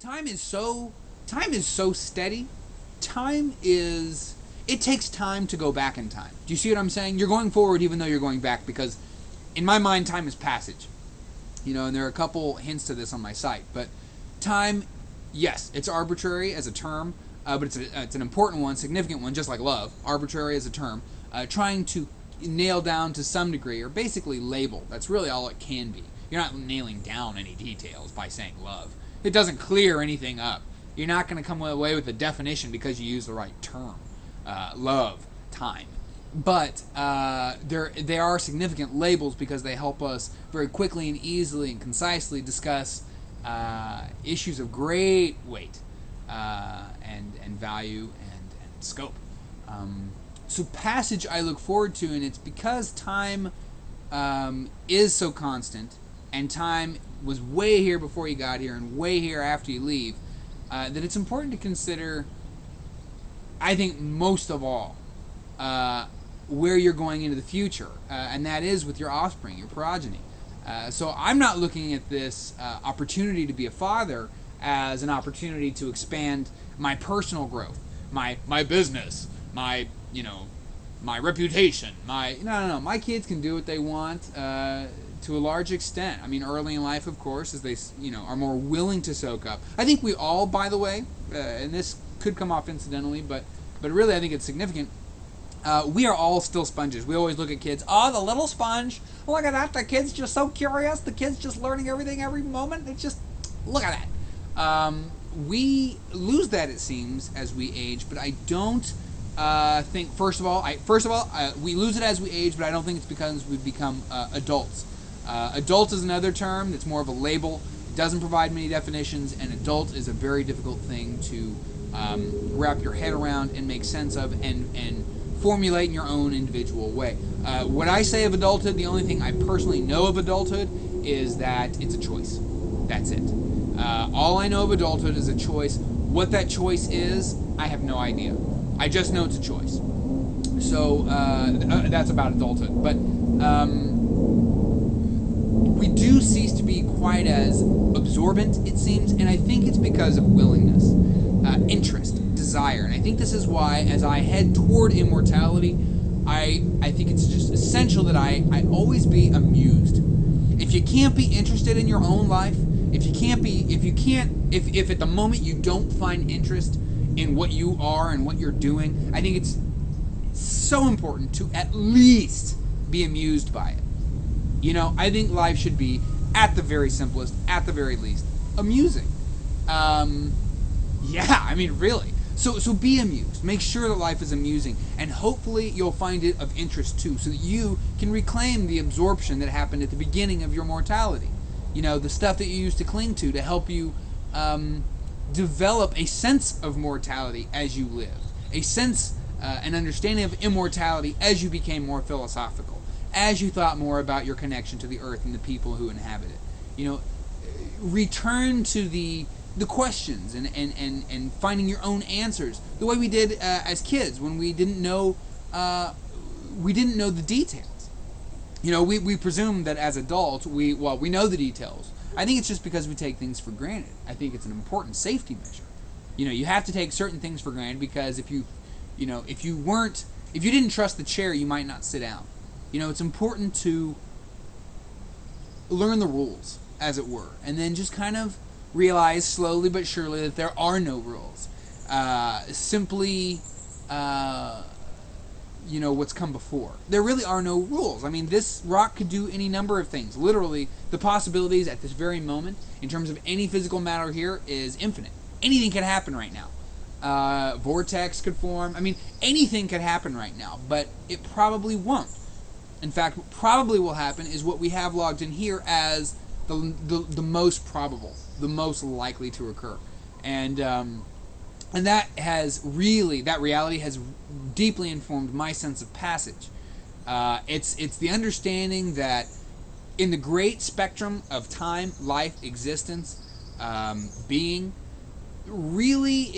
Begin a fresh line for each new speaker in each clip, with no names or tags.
time is so time is so steady. It takes time to go back in time. Do you see what I'm saying? You're going forward even though you're going back, because in my mind time is passage. And there are a couple hints to this on my site, but time, yes, it's arbitrary as a term, but it's an important one, significant one, just like love. Arbitrary as a term, trying to nail down to some degree, or basically label. That's really all it can be. You're not nailing down any details by saying love. It doesn't clear anything up. You're not going to come away with a definition because you use the right term. Love, time. But they are significant labels because they help us very quickly and easily and concisely discuss issues of great weight and value and scope. So passage I look forward to, and it's because time is so constant, and time was way here before you got here and way here after you leave, that it's important to consider, I think most of all, where you're going into the future, and that is with your offspring, your progeny. So I'm not looking at this opportunity to be a father as an opportunity to expand my personal growth, my business, my reputation. No. My kids can do what they want to a large extent. I mean, early in life, of course, as they are more willing to soak up. I think we all, by the way, and this could come off incidentally, but really I think it's significant. We are all still sponges. We always look at kids. Oh, the little sponge. Look at that. The kid's just so curious. The kid's just learning everything every moment. It's just, look at that. We lose that, it seems, as we age. But I don't think. First of all, we lose it as we age. But I don't think it's because we've become adults. Adult is another term that's more of a label. It doesn't provide many definitions. And adult is a very difficult thing to wrap your head around and make sense of and formulate in your own individual way. What I say of adulthood, the only thing I personally know of adulthood is that it's a choice. That's it. All I know of adulthood is a choice. What that choice is, I have no idea. I just know it's a choice. So that's about adulthood. But we do cease to be quite as absorbent, it seems, and I think it's because of willingness, interest, desire. And I think this is why, as I head toward immortality, I think it's just essential that I always be amused. If you can't be interested in your own life, if at the moment you don't find interest in what you are and what you're doing, I think it's so important to at least be amused by it. I think life should be, at the very simplest, at the very least, amusing. Really. So be amused. Make sure that life is amusing, and hopefully you'll find it of interest too, so that you can reclaim the absorption that happened at the beginning of your mortality. The stuff that you used to cling to help you develop a sense of mortality as you lived, a sense, an understanding of immortality as you became more philosophical, as you thought more about your connection to the earth and the people who inhabit it. Return to the questions and finding your own answers, the way we did as kids when we didn't know the details. We presume that as adults we know the details. I think it's just because we take things for granted. I think it's an important safety measure. You have to take certain things for granted, because if you didn't trust the chair, you might not sit down. It's important to learn the rules, as it were, and then just kind of realize slowly but surely that there are no rules. Simply, what's come before. There really are no rules. I mean, this rock could do any number of things. Literally, the possibilities at this very moment, in terms of any physical matter here, is infinite. Anything can happen right now. Vortex could form. I mean, anything could happen right now, but it probably won't. In fact, what probably will happen is what we have logged in here as the most probable, the most likely to occur, and that reality has deeply informed my sense of passage. It's the understanding that in the great spectrum of time, life, existence, being, really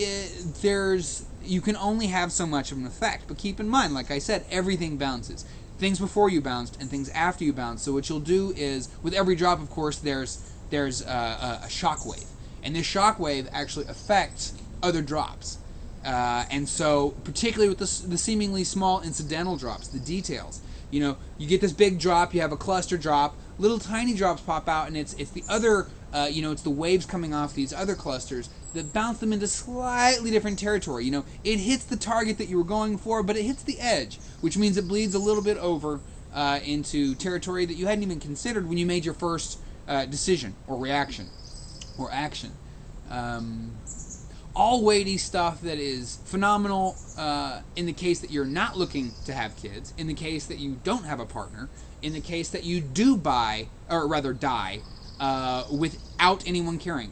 you can only have so much of an effect. But keep in mind, like I said, everything bounces. Things before you bounced and things after you bounced. So what you'll do is, with every drop, of course, there's a shock wave. and this shock wave actually affects other drops. And so, particularly with the seemingly small incidental drops, the details, you get this big drop, you have a cluster drop, little tiny drops pop out, and it's the other, it's the waves coming off these other clusters that bounce them into slightly different territory. It hits the target that you were going for, but it hits the edge, which means it bleeds a little bit over into territory that you hadn't even considered when you made your first decision or reaction or action. All weighty stuff that is phenomenal in the case that you're not looking to have kids, in the case that you don't have a partner, in the case that you do die without anyone caring.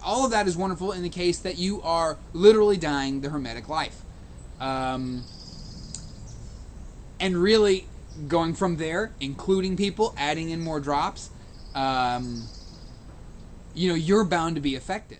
All of that is wonderful in the case that you are literally dying the hermetic life. And really going from there, including people, adding in more drops, you're bound to be affected.